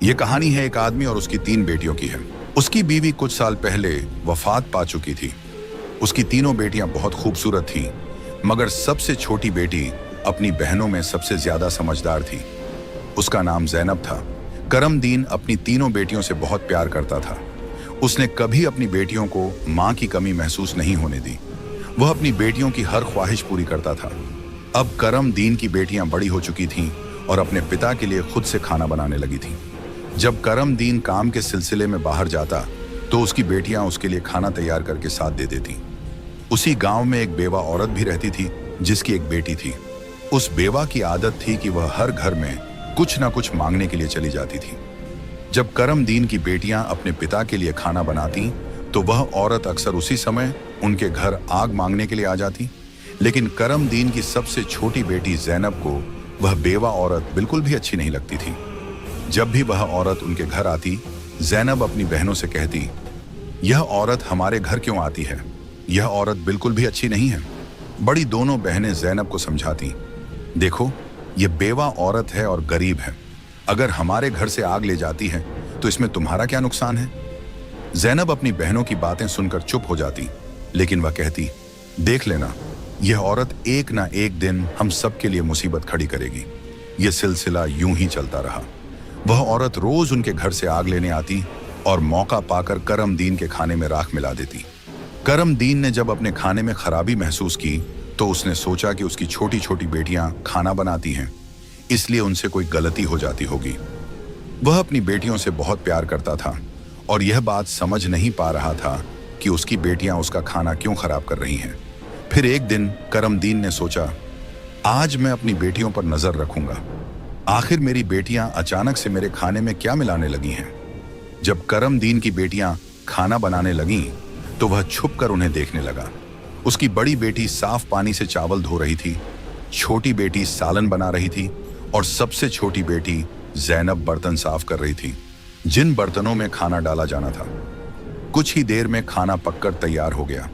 ये कहानी है एक आदमी और उसकी 3 बेटियों की है। उसकी बीवी कुछ साल पहले वफात पा चुकी थी। उसकी तीनों बेटियां बहुत खूबसूरत थीं, मगर सबसे छोटी बेटी अपनी बहनों में सबसे ज्यादा समझदार थी। उसका नाम ज़ैनब था। करमदीन अपनी तीनों बेटियों से बहुत प्यार करता था। उसने कभी अपनी बेटियों को माँ की कमी महसूस नहीं होने दी। वह अपनी बेटियों की हर ख्वाहिश पूरी करता था। अब करमदीन की बेटियां बड़ी हो चुकी थीं और अपने पिता के लिए खुद से खाना बनाने लगी थीं। जब करमदीन काम के सिलसिले में बाहर जाता तो उसकी बेटियां उसके लिए खाना तैयार करके साथ दे देती। उसी गांव में एक बेवा औरत भी रहती थी जिसकी एक बेटी थी। उस बेवा की आदत थी कि वह हर घर में कुछ ना कुछ मांगने के लिए चली जाती थी। जब करमदीन की बेटियां अपने पिता के लिए खाना बनाती तो वह औरत अक्सर उसी समय उनके घर आग मांगने के लिए आ जाती। लेकिन करमदीन की सबसे छोटी बेटी ज़ैनब को वह बेवा औरत बिल्कुल भी अच्छी नहीं लगती थी। जब भी वह औरत उनके घर आती, ज़ैनब अपनी बहनों से कहती, यह औरत हमारे घर क्यों आती है? यह औरत बिल्कुल भी अच्छी नहीं है। बड़ी दोनों बहनें ज़ैनब को समझाती, देखो, यह बेवा औरत है और गरीब है। अगर हमारे घर से आग ले जाती है तो इसमें तुम्हारा क्या नुकसान है? ज़ैनब अपनी बहनों की बातें सुनकर चुप हो जाती, लेकिन वह कहती, देख लेना, यह औरत एक ना एक दिन हम सबके लिए मुसीबत खड़ी करेगी। यह सिलसिला यूं ही चलता रहा। वह औरत रोज उनके घर से आग लेने आती और मौका पाकर करमदीन के खाने में राख मिला देती। करमदीन ने जब अपने खाने में खराबी महसूस की तो उसने सोचा कि उसकी छोटी छोटी बेटियां खाना बनाती हैं, इसलिए उनसे कोई गलती हो जाती होगी। वह अपनी बेटियों से बहुत प्यार करता था और यह बात समझ नहीं पा रहा था कि उसकी बेटियां उसका खाना क्यों खराब कर रही हैं। फिर एक दिन करमदीन ने सोचा, आज मैं अपनी बेटियों पर नजर रखूंगा। आखिर मेरी बेटियां अचानक से मेरे खाने में क्या मिलाने लगी हैं? जब करमदीन की बेटियां खाना बनाने लगीं तो वह छुपकर उन्हें देखने लगा। उसकी बड़ी बेटी साफ पानी से चावल धो रही थी, छोटी बेटी सालन बना रही थी और सबसे छोटी बेटी ज़ैनब बर्तन साफ कर रही थी, जिन बर्तनों में खाना डाला जाना था। कुछ ही देर में खाना पककर तैयार हो गया।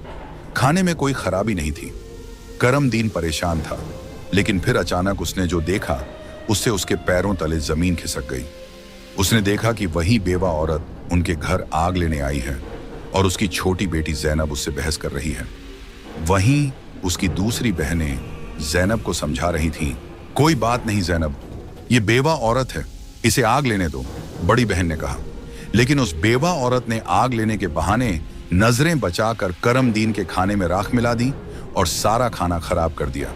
खाने में कोई खराबी नहीं थी। करमदीन परेशान था, लेकिन फिर अचानक उसने जो देखा उससे उसके पैरों तले जमीन खिसक गई। उसने देखा कि वही बेवा औरत उनके घर आग लेने आई है और उसकी छोटी बेटी ज़ैनब उससे बहस कर रही है। वहीं उसकी दूसरी बहनें ज़ैनब को समझा रही थीं, कोई बात नहीं ज़ैनब, ये बेवा औरत है, इसे आग लेने दो, बड़ी बहन ने कहा। लेकिन उस बेवा औरत ने आग लेने के बहाने नजरें बचाकर करमदीन के खाने में राख मिला दी और सारा खाना खराब कर दिया।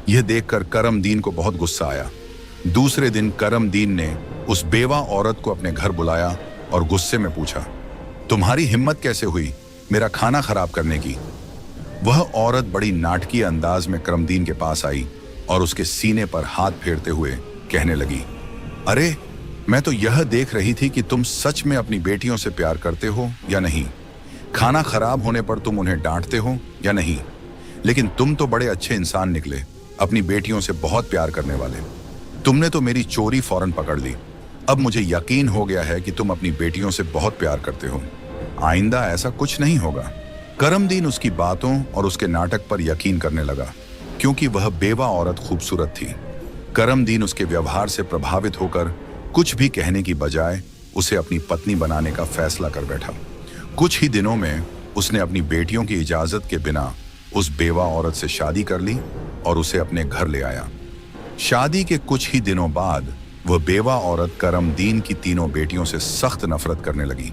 यह देखकर करमदीन को बहुत गुस्सा आया। दूसरे दिन करमदीन ने उस बेवा औरत को अपने घर बुलाया और गुस्से में पूछा, तुम्हारी हिम्मत कैसे हुई मेरा खाना खराब करने की? वह औरत बड़ी नाटकीय अंदाज में करमदीन के पास आई और उसके सीने पर हाथ फेरते हुए कहने लगी, अरे, मैं तो यह देख रही थी कि तुम सच में अपनी बेटियों से प्यार करते हो या नहीं। खाना खराब होने पर तुम उन्हें डांटते हो या नहीं। लेकिन तुम तो बड़े अच्छे इंसान निकले, अपनी बेटियों से बहुत प्यार करने वाले। तुमने तो मेरी चोरी फौरन पकड़ ली। अब मुझे यकीन हो गया है कि तुम अपनी बेटियों से बहुत प्यार करते हो। आइंदा ऐसा कुछ नहीं होगा। करमदीन उसकी बातों और उसके नाटक पर यकीन करने लगा, क्योंकि वह बेवा औरत खूबसूरत थी। करमदीन उसके व्यवहार से प्रभावित होकर कुछ भी कहने की बजाय उसे अपनी पत्नी बनाने का फैसला कर बैठा। कुछ ही दिनों में उसने अपनी बेटियों की इजाजत के बिना उस बेवा औरत से शादी कर ली और उसे अपने घर ले आया। शादी के कुछ ही दिनों बाद वह बेवा औरत करमदीन की तीनों बेटियों से सख्त नफरत करने लगी।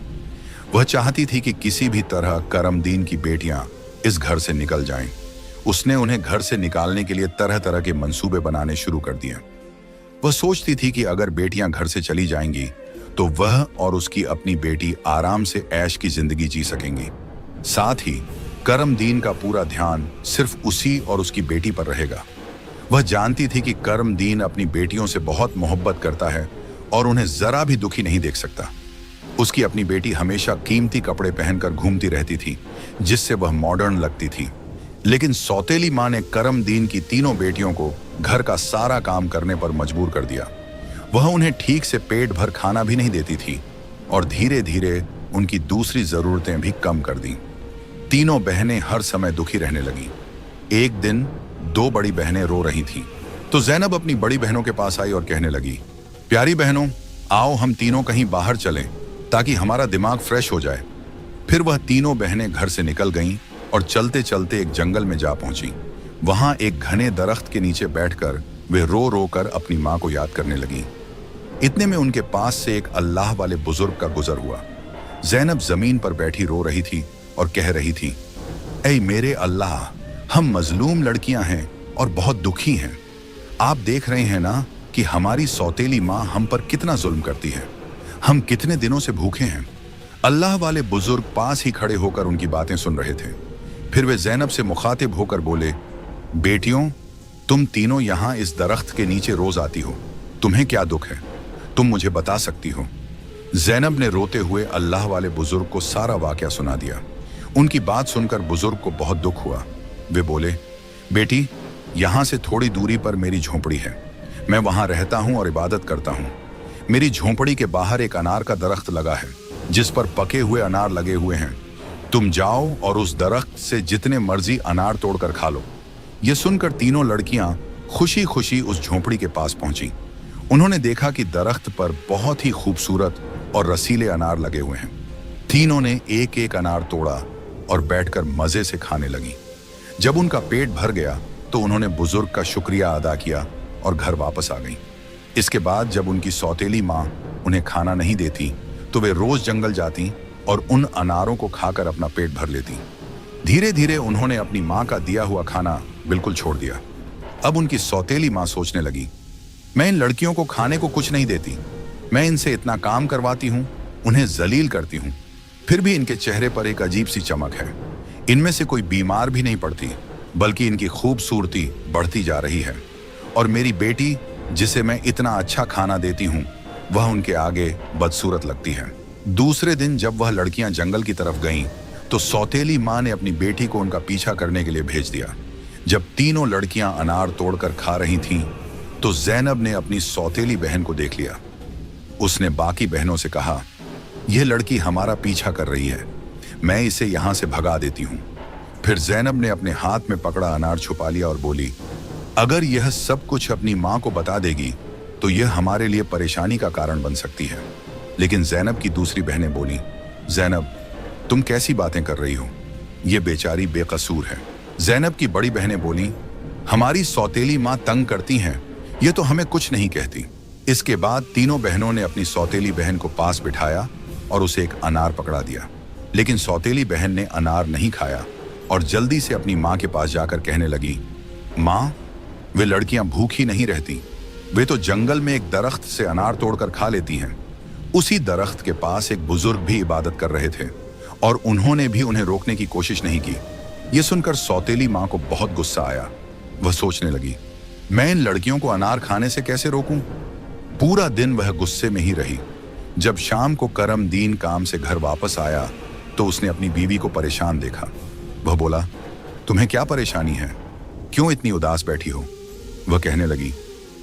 वह चाहती थी कि किसी भी तरह करमदीन की बेटियां इस घर से निकल जाएं। उसने उन्हें घर से निकालने के लिए तरह तरह के मंसूबे बनाने शुरू कर दिए। वह सोचती थी कि अगर बेटियां घर से चली जाएंगी तो वह और उसकी अपनी बेटी आराम से ऐश की जिंदगी जी सकेंगी। साथ ही करमदीन का पूरा ध्यान सिर्फ उसी और उसकी बेटी पर रहेगा। वह जानती थी कि करमदीन अपनी बेटियों से बहुत मोहब्बत करता है और उन्हें जरा भी दुखी नहीं देख सकता। उसकी अपनी बेटी हमेशा कीमती कपड़े पहनकर घूमती रहती थी, जिससे वह मॉडर्न लगती थी। लेकिन सौतेली माँ ने करमदीन की तीनों बेटियों को घर का सारा काम करने पर मजबूर कर दिया। वह उन्हें ठीक से पेट भर खाना भी नहीं देती थी और धीरे धीरे उनकी दूसरी जरूरतें भी कम कर दी। तीनों बहनें हर समय दुखी रहने लगीं। एक दिन 2 बड़ी बहनें रो रही थीं, तो ज़ैनब अपनी बड़ी बहनों के पास आई और कहने लगी, प्यारी बहनों, आओ हम तीनों कहीं बाहर चलें ताकि हमारा दिमाग फ्रेश हो जाए। फिर वह तीनों बहनें घर से निकल गईं और चलते चलते एक जंगल में जा पहुंची। वहां एक घने दरख्त के नीचे बैठकर वे रो रो कर अपनी मां को याद करने लगी। इतने में उनके पास से एक अल्लाह वाले बुजुर्ग का गुजर हुआ। ज़ैनब जमीन पर बैठी रो रही थी और कह रही थी, ऐ मेरे अल्लाह, हम मजलूम लड़कियां हैं और बहुत दुखी हैं। आप देख रहे हैं ना कि हमारी सौतेली माँ हम पर कितना जुल्म करती है। हम कितने दिनों से भूखे हैं। अल्लाह वाले बुजुर्ग पास ही खड़े होकर उनकी बातें सुन रहे थे। फिर वे ज़ैनब से मुखातिब होकर बोले, बेटियों, तुम तीनों यहाँ इस दरख्त के नीचे रोज आती हो, तुम्हें क्या दुख है? तुम मुझे बता सकती हो? ज़ैनब ने रोते हुए अल्लाह वाले बुजुर्ग को सारा वाकया सुना दिया। उनकी बात सुनकर बुजुर्ग को बहुत दुख हुआ। वे बोले, बेटी, यहाँ से थोड़ी दूरी पर मेरी झोंपड़ी है। मैं वहाँ रहता हूँ और इबादत करता हूँ। मेरी झोंपड़ी के बाहर एक अनार का दरख्त लगा है जिस पर पके हुए अनार लगे हुए हैं। तुम जाओ और उस दरख्त से जितने मर्जी अनार तोड़कर खा लो। ये सुनकर तीनों लड़कियां खुशी खुशी उस झोंपड़ी के पास पहुंची। उन्होंने देखा कि दरख्त पर बहुत ही खूबसूरत और रसीले अनार लगे हुए हैं। तीनों ने एक एक अनार तोड़ा और बैठकर मजे से खाने लगी। जब उनका पेट भर गया तो उन्होंने बुजुर्ग का शुक्रिया अदा किया और घर वापस आ गईं। इसके बाद जब उनकी सौतेली माँ उन्हें खाना नहीं देती तो वे रोज जंगल जाती और उन अनारों को खाकर अपना पेट भर लेती। धीरे धीरे उन्होंने अपनी माँ का दिया हुआ खाना बिल्कुल छोड़ दिया। अब उनकी सौतेली माँ सोचने लगी, मैं इन लड़कियों को खाने को कुछ नहीं देती। मैं इनसे इतना काम करवाती हूँ, उन्हें जलील करती हूँ, फिर भी इनके चेहरे पर एक अजीब सी चमक है। इनमें से कोई बीमार भी नहीं पड़ती, बल्कि इनकी खूबसूरती बढ़ती जा रही है। और मेरी बेटी, जिसे मैं इतना अच्छा खाना देती हूँ, वह उनके आगे बदसूरत लगती है। दूसरे दिन जब वह लड़कियां जंगल की तरफ गईं, तो सौतेली माँ ने अपनी बेटी को उनका पीछा करने के लिए भेज दिया। जब तीनों लड़कियां अनार तोड़कर खा रही थीं, तो ज़ैनब ने अपनी सौतेली बहन को देख लिया। उसने बाकी बहनों से कहा, यह लड़की हमारा पीछा कर रही है, मैं इसे यहां से भगा देती हूं। फिर ज़ैनब ने अपने हाथ में पकड़ा अनार छुपा लिया और बोली, अगर यह सब कुछ अपनी माँ को बता देगी तो यह हमारे लिए परेशानी का कारण बन सकती है। लेकिन ज़ैनब की दूसरी बहनें बोली, ज़ैनब, तुम कैसी बातें कर रही हो? यह बेचारी बेकसूर है। ज़ैनब की बड़ी बहनें बोली, हमारी सौतेली माँ तंग करती हैं, ये तो हमें कुछ नहीं कहती। इसके बाद तीनों बहनों ने अपनी सौतेली बहन को पास बिठाया और उसे एक अनार पकड़ा दिया। लेकिन सौतेली बहन ने अनार नहीं खाया और जल्दी से अपनी माँ के पास जाकर कहने लगी, माँ, वे लड़कियां भूखी नहीं रहती, वे तो जंगल में एक दरख्त से अनार तोड़कर खा लेती हैं। उसी दरख्त के पास एक बुजुर्ग भी इबादत कर रहे थे और उन्होंने भी उन्हें रोकने की कोशिश नहीं की। यह सुनकर सौतेली माँ को बहुत गुस्सा आया। वह सोचने लगी, मैं इन लड़कियों को अनार खाने से कैसे रोकूं? पूरा दिन वह गुस्से में ही रही। जब शाम को करमदीन काम से घर वापस आया तो उसने अपनी बीवी को परेशान देखा। वह बोला, तुम्हें क्या परेशानी है? क्यों इतनी उदास बैठी हो? वह कहने लगी,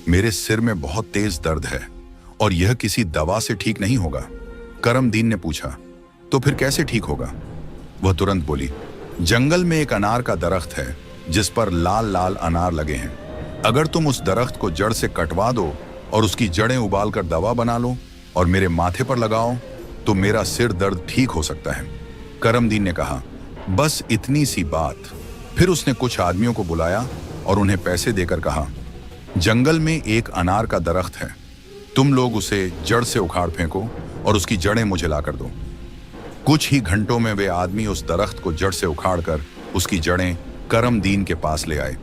मेरे सिर में बहुत तेज दर्द है और यह किसी दवा से ठीक नहीं होगा। करमदीन ने पूछा, तो फिर कैसे ठीक होगा? वह तुरंत बोली, जंगल में एक अनार का दरख्त है जिस पर लाल लाल अनार लगे हैं। अगर तुम उस दरख्त को जड़ से कटवा दो और उसकी जड़ें उबालकर दवा बना लो और मेरे माथे पर लगाओ तो मेरा सिर दर्द ठीक हो सकता है। करमदीन ने कहा, बस इतनी सी बात। फिर उसने कुछ आदमियों को बुलाया और उन्हें पैसे देकर कहा, जंगल में एक अनार का दरख्त है, तुम लोग उसे जड़ से उखाड़ फेंको और उसकी जड़ें मुझे लाकर दो। कुछ ही घंटों में वे आदमी उस दरख्त को जड़ से उखाड़कर उसकी जड़ें करमदीन के पास ले आए।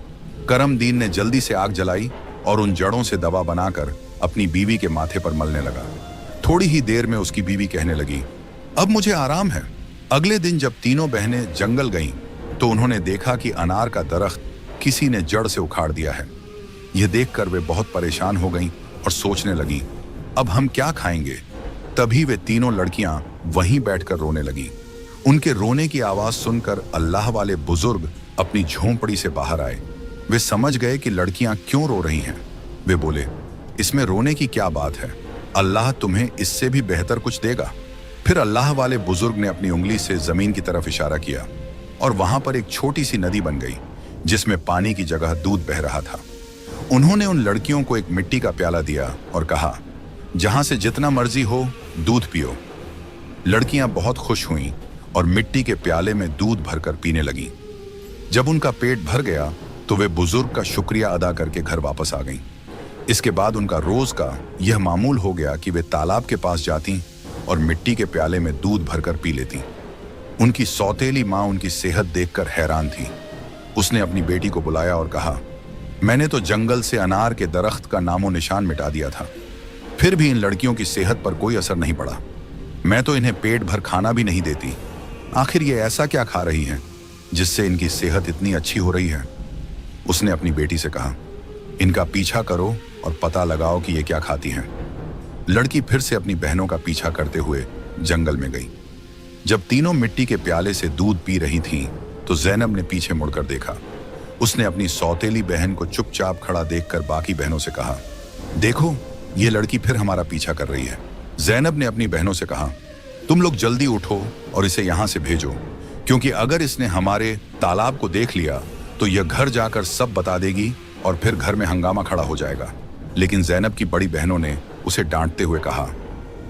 करमदीन ने जल्दी से आग जलाई और उन जड़ों से दवा बनाकर अपनी बीवी के माथे पर मलने लगा। थोड़ी ही देर में उसकी बीवी कहने लगी, अब मुझे आराम है। अगले दिन जब तीनों बहनें जंगल गईं तो उन्होंने देखा कि अनार का दरख्त किसी ने जड़ से उखाड़ दिया है। यह देखकर वे बहुत परेशान हो गईं और सोचने लगी, अब हम क्या खाएंगे? तभी वे तीनों लड़कियां वहीं बैठकर रोने लगी। उनके रोने की आवाज सुनकर अल्लाह वाले बुजुर्ग अपनी झोंपड़ी से बाहर आए। वे समझ गए कि लड़कियां क्यों रो रही हैं। वे बोले, इसमें रोने की क्या बात है? अल्लाह तुम्हें इससे भी बेहतर कुछ देगा। फिर अल्लाह वाले बुजुर्ग ने अपनी उंगली से जमीन की तरफ इशारा किया और वहां पर एक छोटी सी नदी बन गई जिसमें पानी की जगह दूध बह रहा था। उन्होंने उन लड़कियों को एक मिट्टी का प्याला दिया और कहा, जहां से जितना मर्जी हो दूध पियो। लड़कियां बहुत खुश हुईं और मिट्टी के प्याले में दूध भरकर पीने लगीं। जब उनका पेट भर गया तो वे बुजुर्ग का शुक्रिया अदा करके घर वापस आ गईं। इसके बाद उनका रोज का यह मामूल हो गया कि वे तालाब के पास जाती और मिट्टी के प्याले में दूध भरकर पी लेती। उनकी सौतेली माँ उनकी सेहत देखकर हैरान थी। उसने अपनी बेटी को बुलाया और कहा, मैंने तो जंगल से अनार के दरख्त का नामो निशान मिटा दिया था, फिर भी इन लड़कियों की सेहत पर कोई असर नहीं पड़ा। मैं तो इन्हें पेट भर खाना भी नहीं देती। आखिर ये ऐसा क्या खा रही हैं जिससे इनकी सेहत इतनी अच्छी हो रही है? उसने अपनी बेटी से कहा, इनका पीछा करो और पता लगाओ कि ये क्या खाती हैं। लड़की फिर से अपनी बहनों का पीछा करते हुए जंगल में गई। जब तीनों मिट्टी के प्याले से दूध पी रही थीं, तो ज़ैनब ने पीछे मुड़कर देखा। उसने अपनी सौतेली बहन को चुपचाप खड़ा देखकर बाकी बहनों से कहा, देखो ये लड़की फिर हमारा पीछा कर रही है। ज़ैनब ने अपनी बहनों से कहा, तुम लोग जल्दी उठो और इसे यहाँ से भेजो, क्योंकि अगर इसने हमारे तालाब को देख लिया तो यह घर जाकर सब बता देगी और फिर घर में हंगामा खड़ा हो जाएगा। लेकिन ज़ैनब की बड़ी बहनों ने उसे डांटते हुए कहा,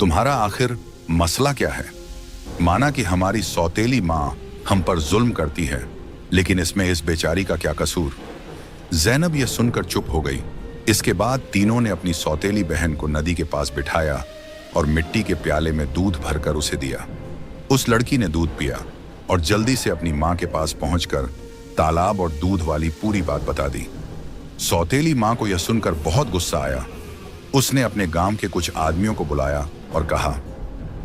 तुम्हारा आखिर मसला क्या है? माना कि हमारी सौतेली माँ हम पर जुल्म करती है, लेकिन इसमें इस बेचारी का क्या कसूर? ज़ैनब यह सुनकर चुप हो गई। इसके बाद तीनों ने अपनी सौतेली बहन को नदी के पास बिठाया और मिट्टी के प्याले में दूध भरकर उसे दिया। उस लड़की ने दूध पिया और जल्दी से अपनी माँ के पास पहुंचकर तालाब और दूध वाली पूरी बात बता दी। सौतेली माँ को यह सुनकर बहुत गुस्सा आया। उसने अपने गांव के कुछ आदमियों को बुलाया और कहा,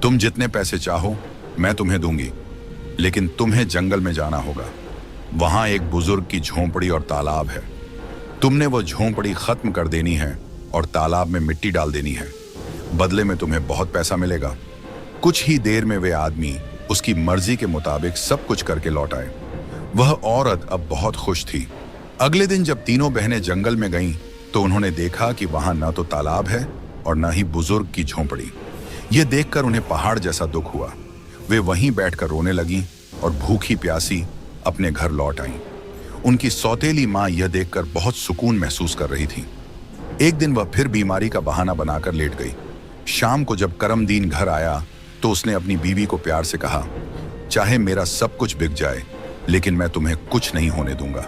तुम जितने पैसे चाहो मैं तुम्हें दूंगी, लेकिन तुम्हें जंगल में जाना होगा। वहां एक बुजुर्ग की झोंपड़ी और तालाब है। तुमने वो झोंपड़ी खत्म कर देनी है और तालाब में मिट्टी डाल देनी है। बदले में तुम्हें बहुत पैसा मिलेगा। कुछ ही देर में वे आदमी उसकी मर्जी के मुताबिक सब कुछ करके लौट आए। वह औरत अब बहुत खुश थी। अगले दिन जब तीनों बहनें जंगल में गईं, तो उन्होंने देखा कि वहां न तो तालाब है और न ही बुजुर्ग की झोंपड़ी। यह देखकर उन्हें पहाड़ जैसा दुख हुआ। वे वहीं बैठकर रोने लगीं और भूखी प्यासी अपने घर लौट आईं। उनकी सौतेली माँ यह देखकर बहुत सुकून महसूस कर रही थी। एक दिन वह फिर बीमारी का बहाना बनाकर लेट गई। शाम को जब करमदीन घर आया तो उसने अपनी बीवी को प्यार से कहा, चाहे मेरा सब कुछ बिक जाए, लेकिन मैं तुम्हें कुछ नहीं होने दूंगा।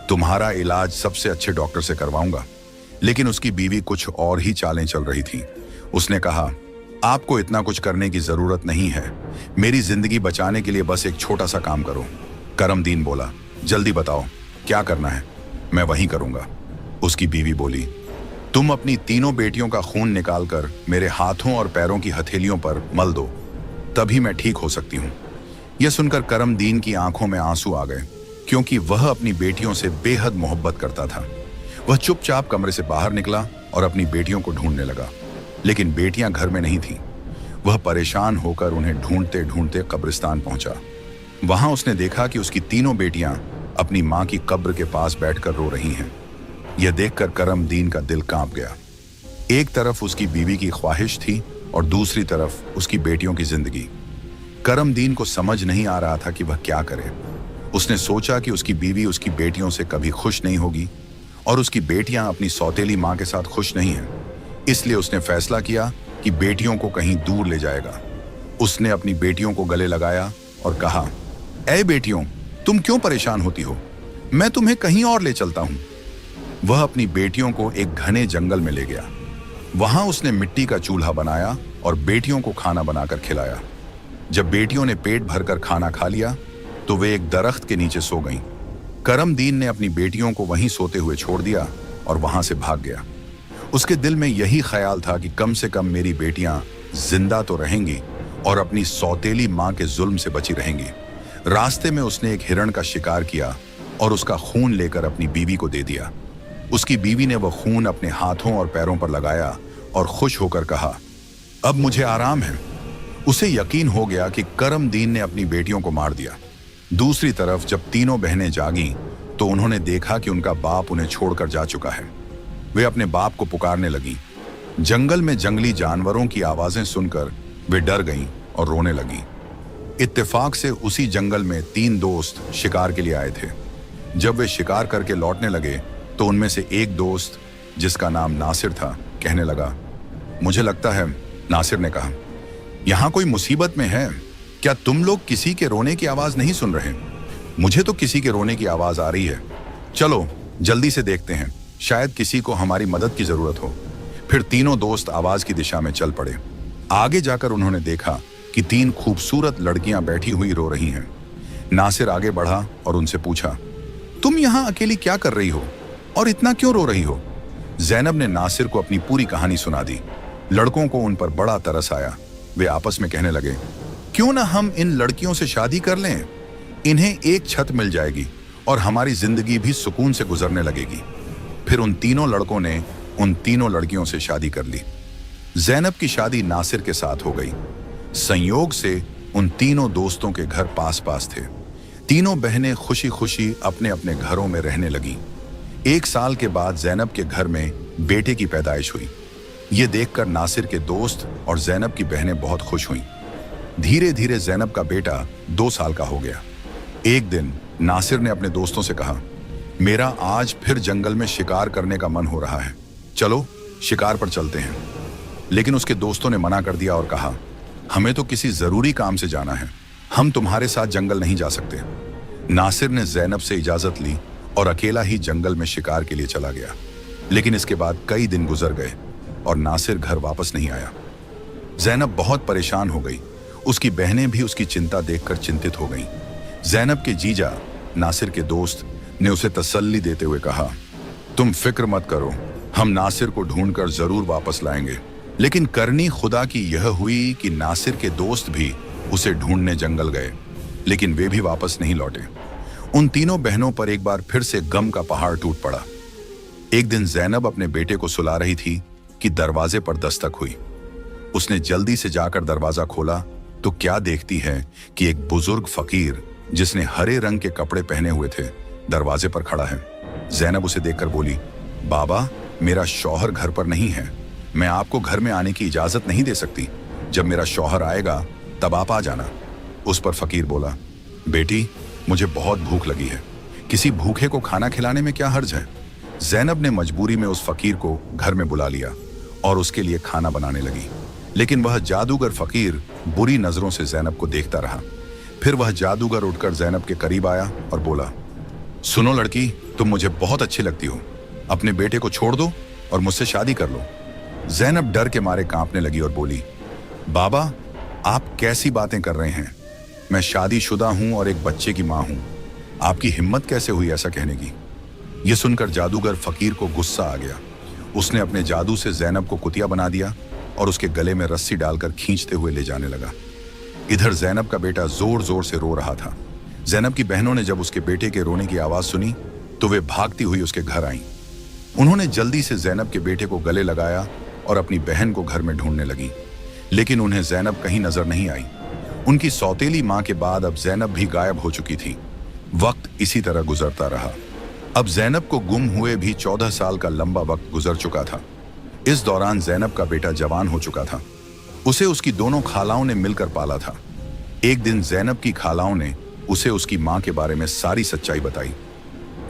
तुम्हारा इलाज सबसे अच्छे डॉक्टर से करवाऊंगा। लेकिन उसकी बीवी कुछ और ही चालें चल रही थी। उसने कहा, आपको इतना कुछ करने की जरूरत नहीं है। मेरी जिंदगी बचाने के लिए बस एक छोटा सा काम करो। करमदीन बोला, जल्दी बताओ क्या करना है, मैं वही करूंगा। उसकी बीवी बोली, तुम अपनी तीनों बेटियों का खून निकालकर मेरे हाथों और पैरों की हथेलियों पर मल दो, तभी मैं ठीक हो सकती हूँ। यह सुनकर करमदीन की आंखों में आंसू आ गए, क्योंकि वह अपनी बेटियों से बेहद मोहब्बत करता था। वह चुपचाप कमरे से बाहर निकला और अपनी बेटियों को ढूंढने लगा, लेकिन बेटियां घर में नहीं थीं। वह परेशान होकर उन्हें ढूंढते ढूंढते कब्रिस्तान पहुंचा। वहां उसने देखा कि उसकी तीनों बेटियां अपनी मां की कब्र के पास बैठकर रो रही हैं। यह देखकर करमदीन का दिल कांप गया। एक तरफ उसकी बीवी की ख्वाहिश थी और दूसरी तरफ उसकी बेटियों की जिंदगी। करमदीन को समझ नहीं आ रहा था कि वह क्या करे। उसने सोचा कि उसकी बीवी उसकी बेटियों से कभी खुश नहीं होगी और उसकी बेटियां अपनी सौतेली मां के साथ खुश नहीं हैं। इसलिए उसने फैसला किया कि बेटियों को कहीं दूर ले जाएगा। उसने अपनी बेटियों को गले लगाया और कहा, ऐ बेटियों, तुम क्यों परेशान होती हो? मैं तुम्हें कहीं और ले चलता हूं। वह अपनी बेटियों को एक घने जंगल में ले गया। वहां उसने मिट्टी का चूल्हा बनाया और बेटियों को खाना बनाकर खिलाया। जब बेटियों ने पेट भरकर खाना खा लिया तो वे एक दरख्त के नीचे सो गईं। करमदीन ने अपनी बेटियों को वहीं सोते हुए छोड़ दिया और वहां से भाग गया। उसके दिल में यही ख्याल था कि कम से कम मेरी बेटियां जिंदा तो रहेंगी और अपनी सौतेली मां के जुल्म से बची रहेंगी। रास्ते में उसने एक हिरण का शिकार किया और उसका खून लेकर अपनी बीवी को दे दिया। उसकी बीवी ने वह खून अपने हाथों और पैरों पर लगाया और खुश होकर कहा, अब मुझे आराम है। उसे यकीन हो गया कि करमदीन ने अपनी बेटियों को मार दिया। दूसरी तरफ जब तीनों बहनें जागीं तो उन्होंने देखा कि उनका बाप उन्हें छोड़कर जा चुका है। वे अपने बाप को पुकारने लगीं। जंगल में जंगली जानवरों की आवाजें सुनकर वे डर गईं और रोने लगीं। इत्तेफाक से उसी जंगल में 3 दोस्त शिकार के लिए आए थे। जब वे शिकार करके लौटने लगे तो उनमें से एक दोस्त, जिसका नाम नासिर था, कहने लगा, मुझे लगता है, नासिर ने कहा, यहाँ कोई मुसीबत में है। क्या तुम लोग किसी के रोने की आवाज नहीं सुन रहे? मुझे तो किसी के रोने की आवाज आ रही है। चलो जल्दी से देखते हैं, शायद किसी को हमारी मदद की जरूरत हो। फिर तीनों दोस्त आवाज की दिशा में चल पड़े। आगे जाकर उन्होंने देखा कि 3 खूबसूरत लड़कियां बैठी हुई रो रही हैं। नासिर आगे बढ़ा और उनसे पूछा, तुम यहाँ अकेली क्या कर रही हो और इतना क्यों रो रही हो? ज़ैनब ने नासिर को अपनी पूरी कहानी सुना दी। लड़कों को उन पर बड़ा तरस आया। वे आपस में कहने लगे, क्यों ना हम इन लड़कियों से शादी कर लें? इन्हें एक छत मिल जाएगी और हमारी जिंदगी भी सुकून से गुजरने लगेगी। फिर उन तीनों लड़कों ने उन तीनों लड़कियों से शादी कर ली। ज़ैनब की शादी नासिर के साथ हो गई। संयोग से उन तीनों दोस्तों के घर पास पास थे। तीनों बहनें खुशी खुशी अपने अपने घरों में रहने लगीं। 1 साल के बाद ज़ैनब के घर में बेटे की पैदाइश हुई। ये देखकर नासिर के दोस्त और ज़ैनब की बहनें बहुत खुश हुईं। धीरे धीरे ज़ैनब का बेटा 2 साल का हो गया। एक दिन नासिर ने अपने दोस्तों से कहा, मेरा आज फिर जंगल में शिकार करने का मन हो रहा है, चलो शिकार पर चलते हैं। लेकिन उसके दोस्तों ने मना कर दिया और कहा, हमें तो किसी जरूरी काम से जाना है, हम तुम्हारे साथ जंगल नहीं जा सकते। नासिर ने ज़ैनब से इजाजत ली और अकेला ही जंगल में शिकार के लिए चला गया। लेकिन इसके बाद कई दिन गुजर गए और नासिर घर वापस नहीं आया। ज़ैनब बहुत परेशान हो गई। उसकी बहनें भी उसकी चिंता देखकर चिंतित हो गईं। ज़ैनब के जीजा नासिर के दोस्त ने उसे तसल्ली देते हुए कहा, तुम फिक्र मत करो, हम नासिर को ढूंढकर जरूर वापस लाएंगे। लेकिन करनी खुदा की यह हुई कि नासिर के दोस्त भी उसे ढूंढने जंगल गए, लेकिन वे भी वापस नहीं लौटे। उन तीनों बहनों पर एक बार फिर से गम का पहाड़ टूट पड़ा। एक दिन ज़ैनब अपने बेटे को सुला रही थी कि दरवाजे पर दस्तक हुई। उसने जल्दी से जाकर दरवाजा खोला तो क्या देखती है कि एक बुजुर्ग फकीर जिसने हरे रंग के कपड़े पहने हुए थे दरवाजे पर खड़ा है। ज़ैनब उसे देखकर बोली, बाबा, मेरा शौहर घर पर नहीं है, मैं आपको घर में आने की इजाजत नहीं दे सकती। जब मेरा शौहर आएगा तब आप आ जाना। उस पर फकीर बोला, बेटी, मुझे बहुत भूख लगी है, किसी भूखे को खाना खिलाने में क्या हर्ज है। ज़ैनब ने मजबूरी में उस फकीर को घर में बुला लिया और उसके लिए खाना बनाने लगी। लेकिन वह जादूगर फकीर बुरी नजरों से ज़ैनब को देखता रहा। फिर वह जादूगर उठकर ज़ैनब के करीब आया और बोला, सुनो लड़की, तुम मुझे बहुत अच्छी लगती हो, अपने बेटे को छोड़ दो और मुझसे शादी कर लो। ज़ैनब डर के मारे कांपने लगी और बोली, बाबा, आप कैसी बातें कर रहे हैं? मैं शादीशुदा हूं और एक बच्चे की मां हूं, आपकी हिम्मत कैसे हुई ऐसा कहने की? यह सुनकर जादूगर फकीर को गुस्सा आ गया। उसने अपने जादू से ज़ैनब को कुतिया बना दिया और उसके गले में रस्सी डालकर खींचते हुए ले जाने लगा। इधर ज़ैनब का बेटा जोर जोर से रो रहा था। ज़ैनब की बहनों ने जब उसके बेटे के रोने की आवाज सुनी तो वे भागती हुई उसके घर आईं। उन्होंने जल्दी से ज़ैनब के बेटे को गले लगाया और अपनी बहन को घर में ढूंढने लगी। लेकिन उन्हें ज़ैनब कहीं नजर नहीं आई। उनकी सौतेली मां के बाद अब ज़ैनब भी गायब हो चुकी थी। वक्त इसी तरह गुजरता रहा। अब ज़ैनब को गुम हुए भी 14 साल का लंबा वक्त गुजर चुका था। इस दौरान ज़ैनब का बेटा जवान हो चुका था। उसे उसकी दोनों खालाओं ने मिलकर पाला था। एक दिन ज़ैनब की खालाओं ने उसे उसकी मां के बारे में सारी सच्चाई बताई।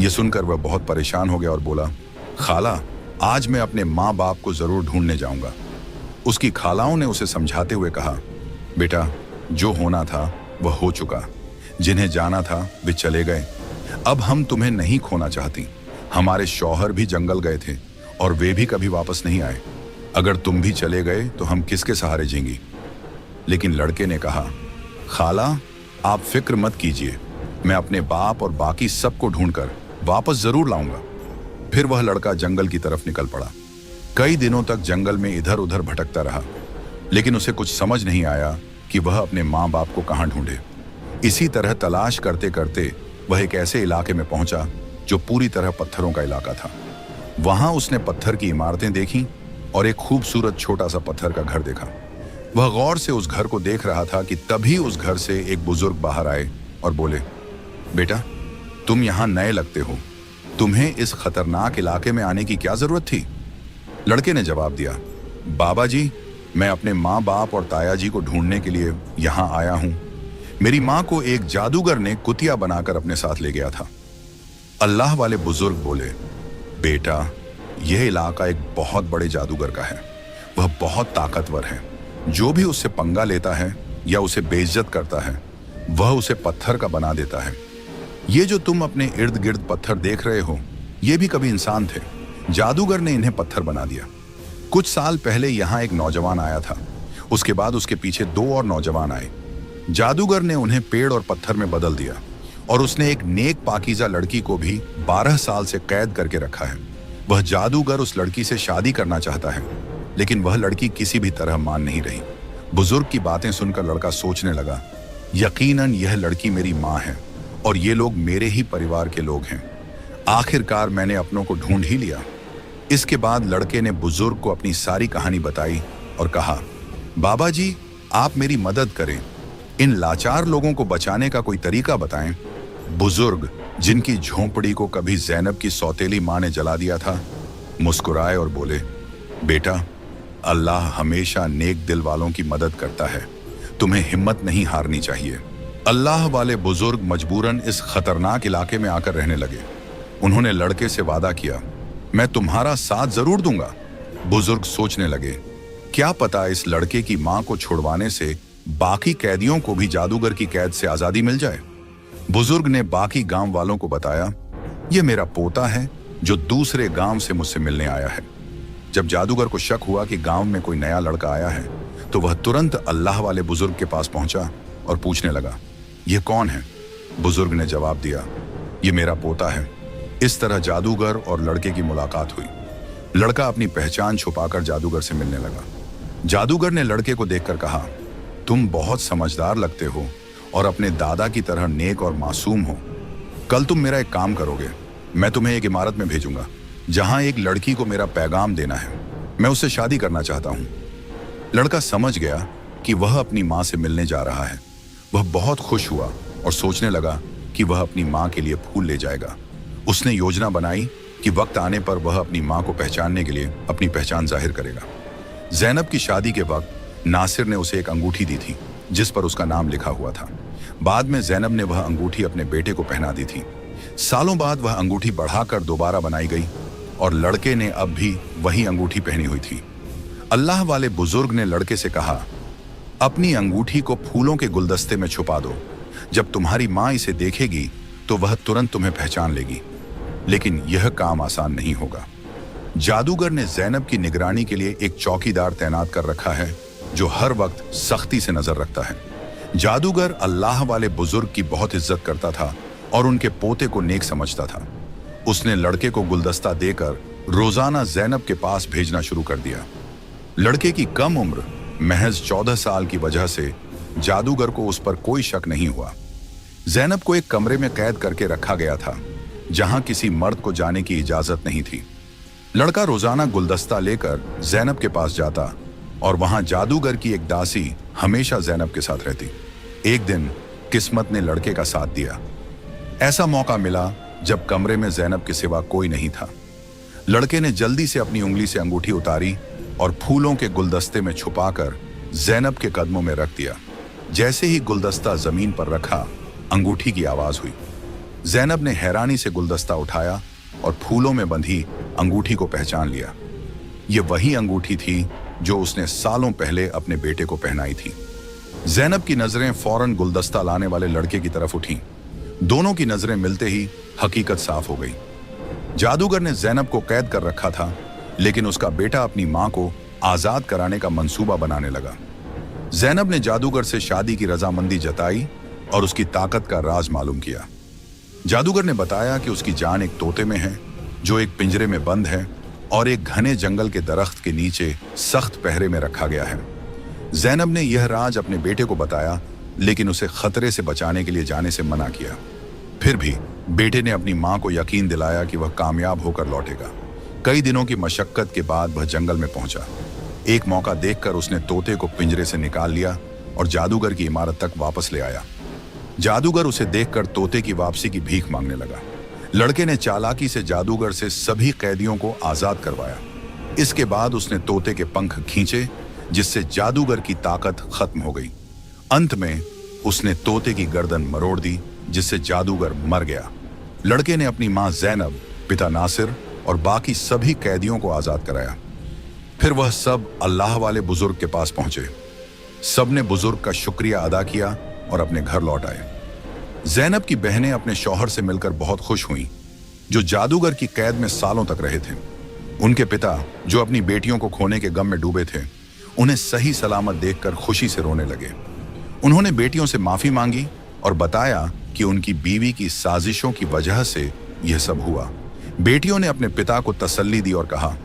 यह सुनकर वह बहुत परेशान हो गया और बोला, खाला, आज मैं अपने माँ बाप को जरूर ढूंढने जाऊंगा। उसकी खालाओं ने उसे समझाते हुए कहा, बेटा, जो होना था वह हो चुका, जिन्हें जाना था वे चले गए। अब हम तुम्हें नहीं खोना चाहती। हमारे शौहर भी जंगल गए थे और वे भी कभी वापस नहीं आए। अगर तुम भी चले गए तो हम किसके सहारे जीएंगी? लेकिन लड़के ने कहा, खाला, आप फिक्र मत कीजिए, मैं अपने बाप और बाकी सबको ढूंढकर वापस जरूर लाऊंगा। फिर वह लड़का जंगल की तरफ निकल पड़ा। कई दिनों तक जंगल में इधर उधर भटकता रहा, लेकिन उसे कुछ समझ नहीं आया कि वह अपने माँ बाप को कहाँ ढूंढे। इसी तरह तलाश करते करते वह एक ऐसे इलाके में पहुंचा जो पूरी तरह पत्थरों का इलाका था। वहां उसने पत्थर की इमारतें देखीं और एक खूबसूरत छोटा सा पत्थर का घर देखा। वह गौर से उस घर को देख रहा था कि तभी उस घर से एक बुजुर्ग बाहर आए और बोले, बेटा, तुम यहाँ नए लगते हो, तुम्हें इस खतरनाक इलाके में आने की क्या जरूरत थी? लड़के ने जवाब दिया, बाबा जी, मैं अपने माँ बाप और ताया जी को ढूंढने के लिए यहाँ आया हूँ। मेरी माँ को एक जादूगर ने कुतिया बनाकर अपने साथ ले गया था। अल्लाह वाले बुजुर्ग बोले, बेटा, यह इलाका एक बहुत बड़े जादूगर का है। वह बहुत ताकतवर है। जो भी उससे पंगा लेता है या उसे बेइज्जत करता है, वह उसे पत्थर का बना देता है। ये जो तुम अपने इर्द गिर्द पत्थर देख रहे हो, ये भी कभी इंसान थे। जादूगर ने इन्हें पत्थर बना दिया। कुछ साल पहले यहाँ एक नौजवान आया था। उसके बाद उसके पीछे 2 और नौजवान आए। जादूगर ने उन्हें पेड़ और पत्थर में बदल दिया और उसने एक नेक पाकीज़ा लड़की को भी 12 साल से कैद करके रखा है। वह जादूगर उस लड़की से शादी करना चाहता है, लेकिन वह लड़की किसी भी तरह मान नहीं रही। बुजुर्ग की बातें सुनकर लड़का सोचने लगा, यकीनन यह लड़की मेरी माँ है और ये लोग मेरे ही परिवार के लोग हैं। आखिरकार मैंने अपनों को ढूंढ ही लिया। इसके बाद लड़के ने बुजुर्ग को अपनी सारी कहानी बताई और कहा, बाबा जी, आप मेरी मदद करें। इन लाचार लोगों को बचाने का कोई तरीका बताएं। बुजुर्ग, जिनकी झोंपड़ी को कभी ज़ैनब की सौतेली माँ ने जला दिया था, मुस्कुराए और बोले, बेटा, अल्लाह हमेशा नेक दिल वालों की मदद करता है। तुम्हें हिम्मत नहीं हारनी चाहिए। अल्लाह वाले बुजुर्ग मजबूरन इस खतरनाक इलाके में आकर रहने लगे। उन्होंने लड़के से वादा किया, मैं तुम्हारा साथ जरूर दूंगा। बुजुर्ग सोचने लगे, क्या पता इस लड़के की मां को छुड़वाने से बाकी कैदियों को भी जादूगर की कैद से आजादी मिल जाए। बुजुर्ग ने बाकी गांव वालों को बताया, यह मेरा पोता है जो दूसरे गांव से मुझसे मिलने आया है। जब जादूगर को शक हुआ कि गांव में कोई नया लड़का आया है, तो वह तुरंत अल्लाह वाले बुजुर्ग के पास पहुंचा और पूछने लगा, यह कौन है? बुजुर्ग ने जवाब दिया, यह मेरा पोता है। इस तरह जादूगर और लड़के की मुलाकात हुई। लड़का अपनी पहचान छुपाकर जादूगर से मिलने लगा। जादूगर ने लड़के को देखकर कहा, तुम बहुत समझदार लगते हो और अपने दादा की तरह नेक और मासूम हो। कल तुम मेरा एक काम करोगे। मैं तुम्हें एक इमारत में भेजूंगा जहां एक लड़की को मेरा पैगाम देना है। मैं उससे शादी करना चाहता हूं। लड़का समझ गया कि वह अपनी मां से मिलने जा रहा है। वह बहुत खुश हुआ और सोचने लगा कि वह अपनी मां के लिए फूल ले जाएगा। उसने योजना बनाई कि वक्त आने पर वह अपनी मां को पहचानने के लिए अपनी पहचान जाहिर करेगा। ज़ैनब की शादी के वक्त नासिर ने उसे एक अंगूठी दी थी जिस पर उसका नाम लिखा हुआ था। बाद में ज़ैनब ने वह अंगूठी अपने बेटे को पहना दी थी। सालों बाद वह अंगूठी बढ़ाकर दोबारा बनाई गई और लड़के ने अब भी वही अंगूठी पहनी हुई थी। अल्लाह वाले बुजुर्ग ने लड़के से कहा, अपनी अंगूठी को फूलों के गुलदस्ते में छुपा दो। जब तुम्हारी माँ इसे देखेगी तो वह तुरंत तुम्हें पहचान लेगी। लेकिन यह काम आसान नहीं होगा। जादूगर ने ज़ैनब की निगरानी के लिए एक चौकीदार तैनात कर रखा है जो हर वक्त सख्ती से नजर रखता है। जादूगर अल्लाह वाले बुजुर्ग की बहुत इज्जत करता था और उनके पोते को नेक समझता था। उसने लड़के को गुलदस्ता देकर रोजाना ज़ैनब के पास भेजना शुरू कर दिया। लड़के की कम उम्र महज 14 साल की वजह से जादूगर को उस पर कोई शक नहीं हुआ। ज़ैनब को एक कमरे में कैद करके रखा गया था जहां किसी मर्द को जाने की इजाजत नहीं थी। लड़का रोजाना गुलदस्ता लेकर ज़ैनब के पास जाता और वहां जादूगर की एक दासी हमेशा ज़ैनब के साथ रहती। एक दिन किस्मत ने लड़के का साथ दिया। ऐसा मौका मिला जब कमरे में ज़ैनब के सिवा कोई नहीं था। लड़के ने जल्दी से अपनी उंगली से अंगूठी उतारी और फूलों के गुलदस्ते में छुपाकर ज़ैनब के कदमों में रख दिया। जैसे ही गुलदस्ता जमीन पर रखा, अंगूठी की आवाज हुई। ज़ैनब ने हैरानी से गुलदस्ता उठाया और फूलों में बंधी अंगूठी को पहचान लिया। ये वही अंगूठी थी जो उसने सालों पहले अपने बेटे को पहनाई थी। ज़ैनब की नजरें फौरन गुलदस्ता लाने वाले लड़के की तरफ उठी। दोनों की नजरें मिलते ही हकीकत साफ हो गई। जादूगर ने ज़ैनब को कैद कर रखा था, लेकिन उसका बेटा अपनी मां को आजाद कराने का मंसूबा बनाने लगा। ज़ैनब ने जादूगर से शादी की रजामंदी जताई और उसकी ताकत का राज मालूम किया। जादूगर ने बताया कि उसकी जान एक तोते में है जो एक पिंजरे में बंद है और एक घने जंगल के दरख्त के नीचे सख्त पहरे में रखा गया है। ज़ैनब ने यह राज अपने बेटे को बताया, लेकिन उसे खतरे से बचाने के लिए जाने से मना किया। फिर भी बेटे ने अपनी मां को यकीन दिलाया कि वह कामयाब होकर लौटेगा। कई दिनों की मशक्कत के बाद वह जंगल में पहुंचा। एक मौका देखकर उसने तोते को पिंजरे से निकाल लिया और जादूगर की इमारत तक वापस ले आया। जादूगर उसे देखकर तोते की वापसी की भीख मांगने लगा। लड़के ने चालाकी से जादूगर से सभी कैदियों को आजाद करवाया। इसके बाद उसने तोते के पंख खींचे, जिससे जादूगर की ताकत खत्म हो गई। अंत में उसने तोते की गर्दन मरोड़ दी, जिससे जादूगर मर गया। लड़के ने अपनी मां ज़ैनब, पिता नासिर और बाकी सभी कैदियों को आजाद कराया। फिर वह सब अल्लाह वाले बुजुर्ग के पास पहुंचे। सब ने बुजुर्ग का शुक्रिया अदा किया और अपने घर लौट आए। ज़ैनब की बहनें अपने शौहर से मिलकर बहुत खुश हुईं, जो जादूगर की कैद में सालों तक रहे थे। उनके पिता, जो अपनी बेटियों को खोने के गम में डूबे थे, उन्हें सही सलामत देखकर खुशी से रोने लगे। उन्होंने बेटियों से माफी मांगी और बताया कि उनकी बीवी की साजिशों की वजह से यह सब हुआ। बेटियों ने अपने पिता को तसल्ली दी और कहा,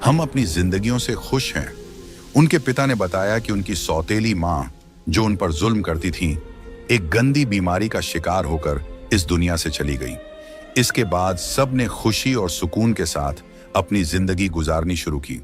हम अपनी जिंदगियों से खुश हैं। उनके पिता ने बताया कि उनकी सौतेली माँ, जो उन पर जुल्म करती थी, एक गंदी बीमारी का शिकार होकर इस दुनिया से चली गई। इसके बाद सब ने खुशी और सुकून के साथ अपनी जिंदगी गुजारनी शुरू की।